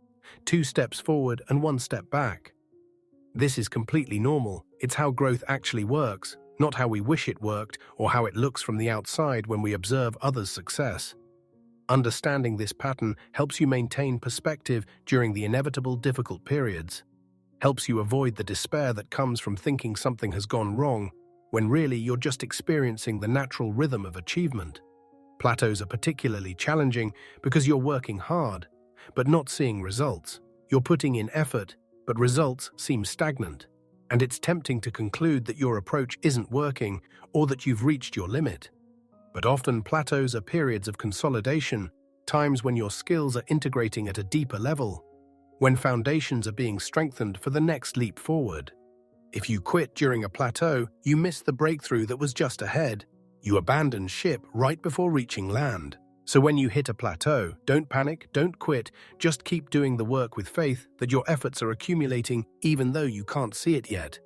2 steps forward and 1 step back. This is completely normal. It's how growth actually works, not how we wish it worked or how it looks from the outside when we observe others' success. Understanding this pattern helps you maintain perspective during the inevitable difficult periods, helps you avoid the despair that comes from thinking something has gone wrong, when really you're just experiencing the natural rhythm of achievement. Plateaus are particularly challenging because you're working hard, but not seeing results. You're putting in effort, but results seem stagnant, and it's tempting to conclude that your approach isn't working or that you've reached your limit. But often plateaus are periods of consolidation, times when your skills are integrating at a deeper level, when foundations are being strengthened for the next leap forward. If you quit during a plateau, you miss the breakthrough that was just ahead. You abandon ship right before reaching land. So when you hit a plateau, don't panic, don't quit, just keep doing the work with faith that your efforts are accumulating even though you can't see it yet.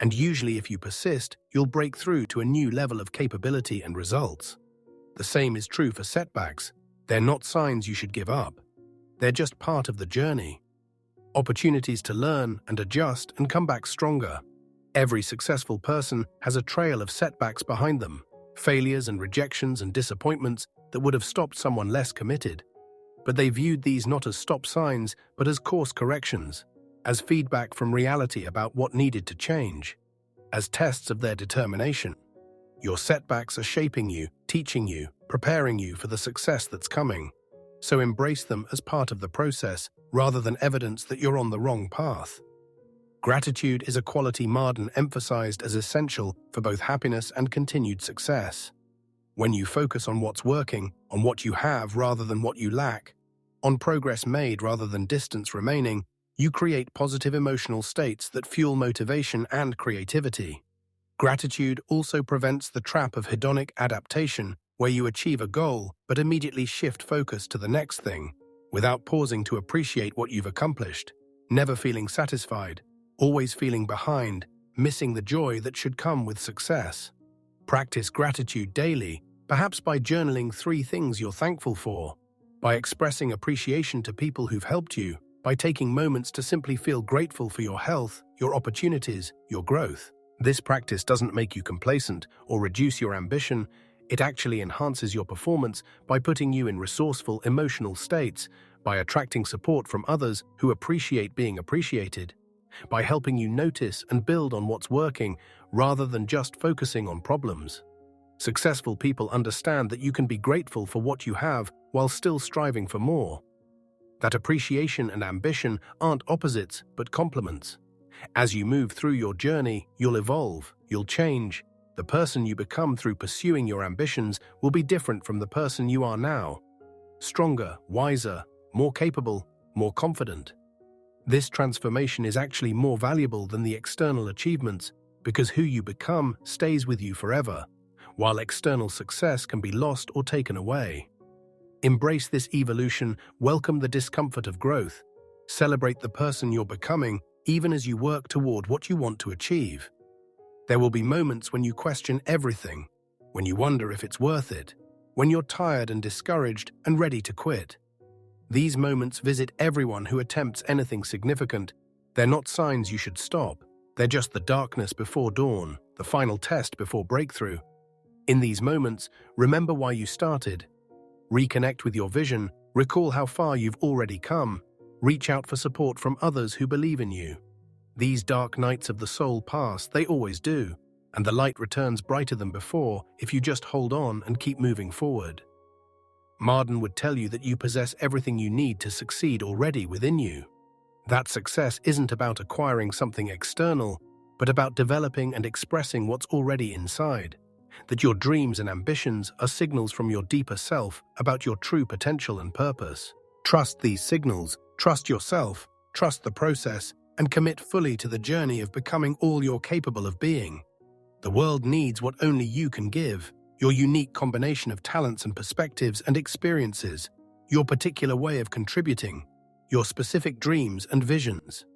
And usually if you persist, you'll break through to a new level of capability and results. The same is true for setbacks. They're not signs you should give up. They're just part of the journey. Opportunities to learn and adjust and come back stronger. Every successful person has a trail of setbacks behind them, failures and rejections and disappointments that would have stopped someone less committed. But they viewed these not as stop signs, but as course corrections, as feedback from reality about what needed to change, as tests of their determination. Your setbacks are shaping you, teaching you, preparing you for the success that's coming. So embrace them as part of the process, rather than evidence that you're on the wrong path. Gratitude is a quality Marden emphasized as essential for both happiness and continued success. When you focus on what's working, on what you have rather than what you lack, on progress made rather than distance remaining, you create positive emotional states that fuel motivation and creativity. Gratitude also prevents the trap of hedonic adaptation, where you achieve a goal but immediately shift focus to the next thing, without pausing to appreciate what you've accomplished, never feeling satisfied, always feeling behind, missing the joy that should come with success. Practice gratitude daily, perhaps by journaling 3 things you're thankful for, by expressing appreciation to people who've helped you, by taking moments to simply feel grateful for your health, your opportunities, your growth. This practice doesn't make you complacent or reduce your ambition. It actually enhances your performance by putting you in resourceful emotional states, by attracting support from others who appreciate being appreciated, by helping you notice and build on what's working rather than just focusing on problems. Successful people understand that you can be grateful for what you have while still striving for more. That appreciation and ambition aren't opposites but complements. As you move through your journey, you'll evolve, you'll change. The person you become through pursuing your ambitions will be different from the person you are now. Stronger, wiser, more capable, more confident. This transformation is actually more valuable than the external achievements because who you become stays with you forever, while external success can be lost or taken away. Embrace this evolution, welcome the discomfort of growth. Celebrate the person you're becoming even as you work toward what you want to achieve. There will be moments when you question everything, when you wonder if it's worth it, when you're tired and discouraged and ready to quit. These moments visit everyone who attempts anything significant. They're not signs you should stop. They're just the darkness before dawn, the final test before breakthrough. In these moments, remember why you started. Reconnect with your vision, recall how far you've already come, reach out for support from others who believe in you. These dark nights of the soul pass, they always do, and the light returns brighter than before if you just hold on and keep moving forward. Marden would tell you that you possess everything you need to succeed already within you. That success isn't about acquiring something external, but about developing and expressing what's already inside. That your dreams and ambitions are signals from your deeper self about your true potential and purpose. Trust these signals, trust yourself, trust the process, and commit fully to the journey of becoming all you're capable of being. The world needs what only you can give, your unique combination of talents and perspectives and experiences, your particular way of contributing, your specific dreams and visions.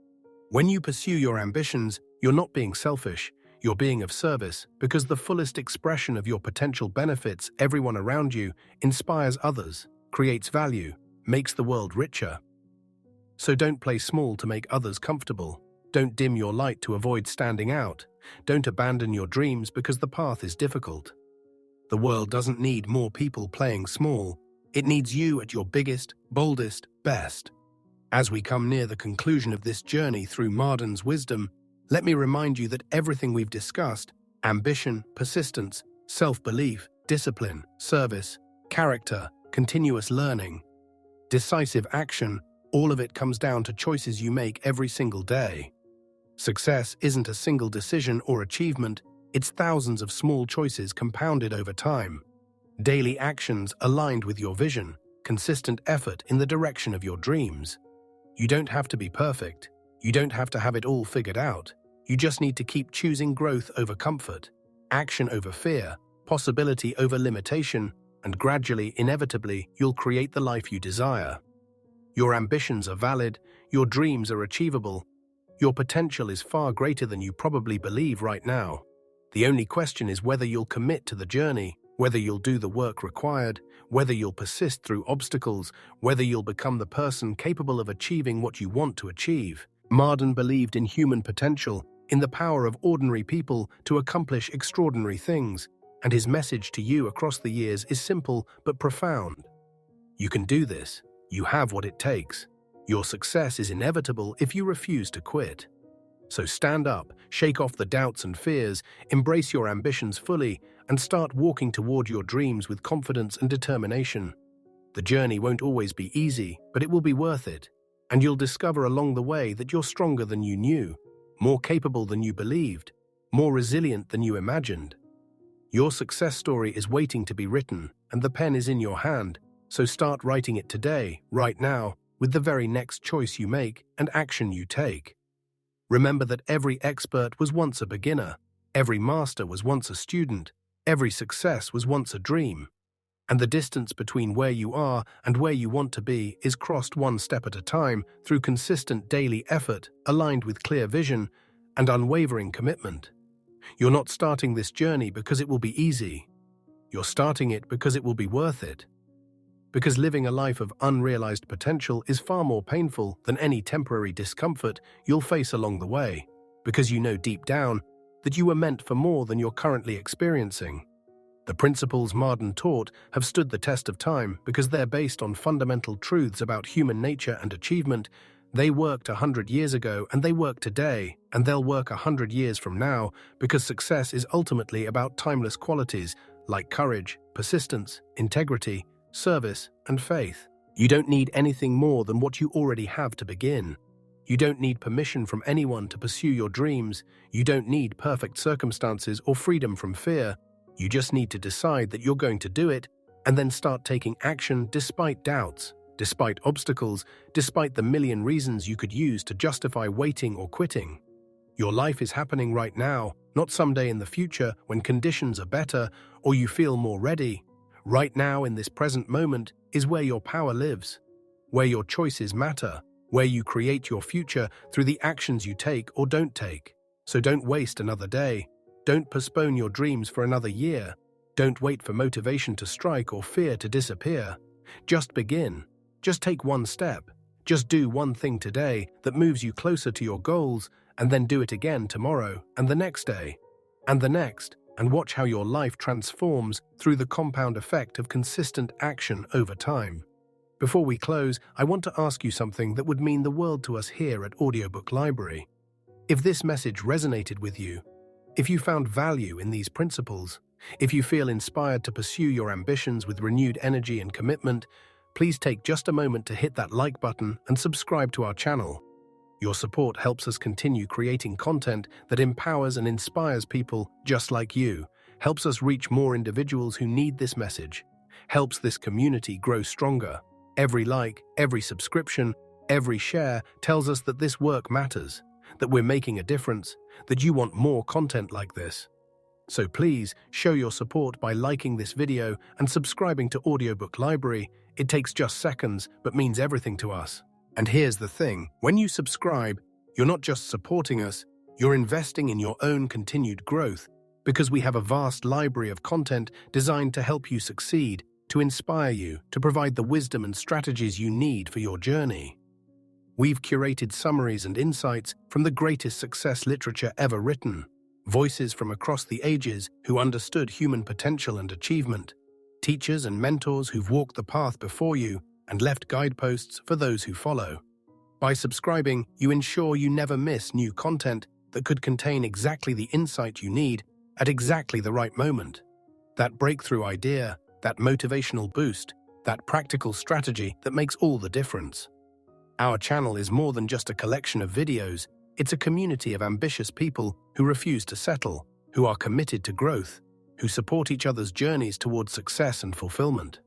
When you pursue your ambitions, you're not being selfish, you're being of service because the fullest expression of your potential benefits everyone around you, inspires others, creates value, makes the world richer. So don't play small to make others comfortable. Don't dim your light to avoid standing out. Don't abandon your dreams because the path is difficult. The world doesn't need more people playing small. It needs you at your biggest, boldest, best. As we come near the conclusion of this journey through Marden's wisdom, let me remind you that everything we've discussed, ambition, persistence, self-belief, discipline, service, character, continuous learning, decisive action, all of it comes down to choices you make every single day. Success isn't a single decision or achievement, it's thousands of small choices compounded over time. Daily actions aligned with your vision, consistent effort in the direction of your dreams. You don't have to be perfect. You don't have to have it all figured out. You just need to keep choosing growth over comfort, action over fear, possibility over limitation, and gradually, inevitably, you'll create the life you desire. Your ambitions are valid, your dreams are achievable, your potential is far greater than you probably believe right now. The only question is whether you'll commit to the journey, whether you'll do the work required, whether you'll persist through obstacles, whether you'll become the person capable of achieving what you want to achieve. Marden believed in human potential, in the power of ordinary people to accomplish extraordinary things, and his message to you across the years is simple but profound. You can do this. You have what it takes. Your success is inevitable if you refuse to quit. So stand up, shake off the doubts and fears, embrace your ambitions fully, and start walking toward your dreams with confidence and determination. The journey won't always be easy, but it will be worth it, and you'll discover along the way that you're stronger than you knew, more capable than you believed, more resilient than you imagined. Your success story is waiting to be written, and the pen is in your hand, so start writing it today, right now, with the very next choice you make and action you take. Remember that every expert was once a beginner, every master was once a student, every success was once a dream. And the distance between where you are and where you want to be is crossed one step at a time through consistent daily effort aligned with clear vision and unwavering commitment. You're not starting this journey because it will be easy. You're starting it because it will be worth it. Because living a life of unrealized potential is far more painful than any temporary discomfort you'll face along the way. Because you know deep down that you were meant for more than you're currently experiencing. The principles Marden taught have stood the test of time because they're based on fundamental truths about human nature and achievement. They worked 100 years ago and they work today, and they'll work 100 years from now because success is ultimately about timeless qualities like courage, persistence, integrity, service, and faith. You don't need anything more than what you already have to begin. You don't need permission from anyone to pursue your dreams. You don't need perfect circumstances or freedom from fear. You just need to decide that you're going to do it and then start taking action despite doubts, despite obstacles, despite the million reasons you could use to justify waiting or quitting. Your life is happening right now, not someday in the future when conditions are better or you feel more ready. Right now, in this present moment, is where your power lives, where your choices matter, where you create your future through the actions you take or don't take. So don't waste another day. Don't postpone your dreams for another year. Don't wait for motivation to strike or fear to disappear. Just begin. Just take one step. Just do one thing today that moves you closer to your goals, and then do it again tomorrow and the next day and the next, and watch how your life transforms through the compound effect of consistent action over time. Before we close, I want to ask you something that would mean the world to us here at Audiobook Library. If this message resonated with you, if you found value in these principles, if you feel inspired to pursue your ambitions with renewed energy and commitment, please take just a moment to hit that like button and subscribe to our channel. Your support helps us continue creating content that empowers and inspires people just like you, helps us reach more individuals who need this message, helps this community grow stronger. Every like, every subscription, every share tells us that this work matters, that we're making a difference, that you want more content like this. So please show your support by liking this video and subscribing to Audiobook Library. It takes just seconds, but means everything to us. And here's the thing, when you subscribe, you're not just supporting us, you're investing in your own continued growth, because we have a vast library of content designed to help you succeed, to inspire you, to provide the wisdom and strategies you need for your journey. We've curated summaries and insights from the greatest success literature ever written, voices from across the ages who understood human potential and achievement, teachers and mentors who've walked the path before you and left guideposts for those who follow. By subscribing, you ensure you never miss new content that could contain exactly the insight you need at exactly the right moment. That breakthrough idea, that motivational boost, that practical strategy that makes all the difference. Our channel is more than just a collection of videos. It's a community of ambitious people who refuse to settle, who are committed to growth, who support each other's journeys towards success and fulfillment.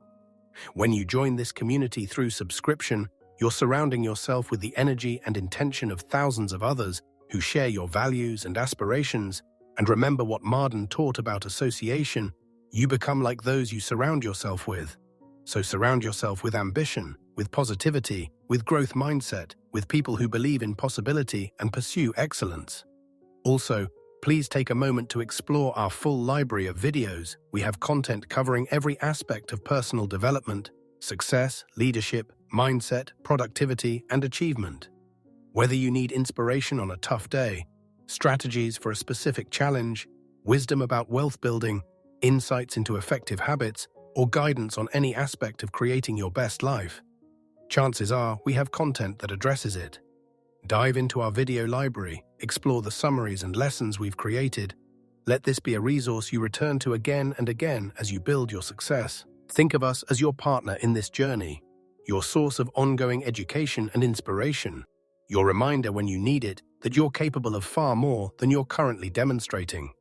When you join this community through subscription, you're surrounding yourself with the energy and intention of thousands of others who share your values and aspirations. And remember what Marden taught about association. You become like those you surround yourself with. So surround yourself with ambition, with positivity, with growth mindset, with people who believe in possibility and pursue excellence. Also, please take a moment to explore our full library of videos. We have content covering every aspect of personal development, success, leadership, mindset, productivity, and achievement. Whether you need inspiration on a tough day, strategies for a specific challenge, wisdom about wealth building, insights into effective habits, or guidance on any aspect of creating your best life, chances are we have content that addresses it. Dive into our video library, explore the summaries and lessons we've created. Let this be a resource you return to again and again as you build your success. Think of us as your partner in this journey, your source of ongoing education and inspiration. your reminder when you need it that you're capable of far more than you're currently demonstrating.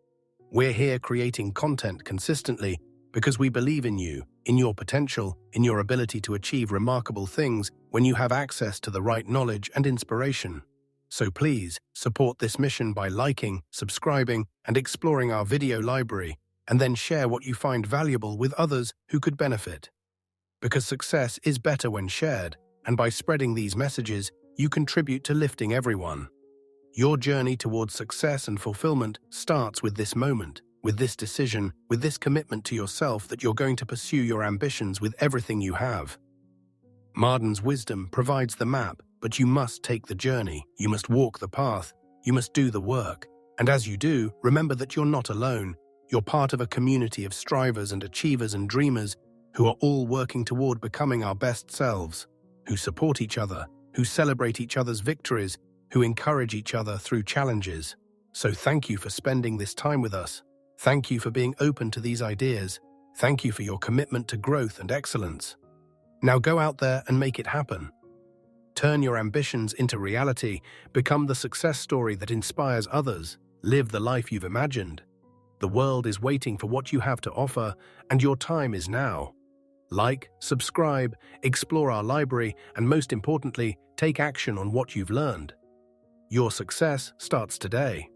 We're here creating content consistently because we believe in you, in your potential, in your ability to achieve remarkable things when you have access to the right knowledge and inspiration. So please, support this mission by liking, subscribing, and exploring our video library, and then share what you find valuable with others who could benefit. Because success is better when shared, and by spreading these messages, you contribute to lifting everyone. Your journey towards success and fulfillment starts with this moment, with this decision, with this commitment to yourself that you're going to pursue your ambitions with everything you have. Marden's wisdom provides the map, but you must take the journey, you must walk the path, you must do the work. And as you do, remember that you're not alone. You're part of a community of strivers and achievers and dreamers who are all working toward becoming our best selves, who support each other, who celebrate each other's victories, who encourage each other through challenges. So thank you for spending this time with us. Thank you for being open to these ideas. Thank you for your commitment to growth and excellence. Now go out there and make it happen. Turn your ambitions into reality, become the success story that inspires others, live the life you've imagined. The world is waiting for what you have to offer, and your time is now. Like, subscribe, explore our library, and most importantly, take action on what you've learned. Your success starts today.